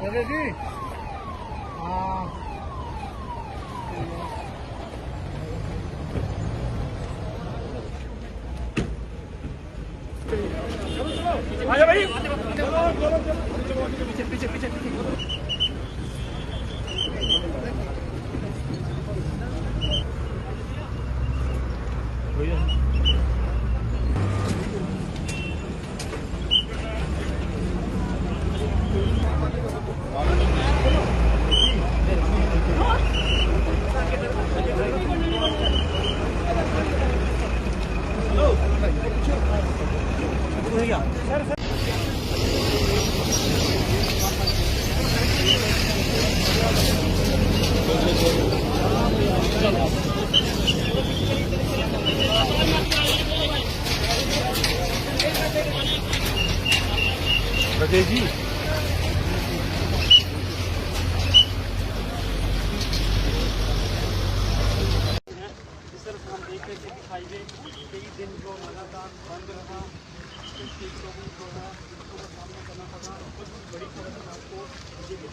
लगे जी। हाँ आजा भाई, पीछे पीछे पीछे पीछे। जी इस तरफ हम देख रहे थे कि हाईवे कई दिन जो लगातार बंद रहा, कुछ चीज़ों को सामना करना पड़ा। कुछ बड़ी खबर आपको ये भी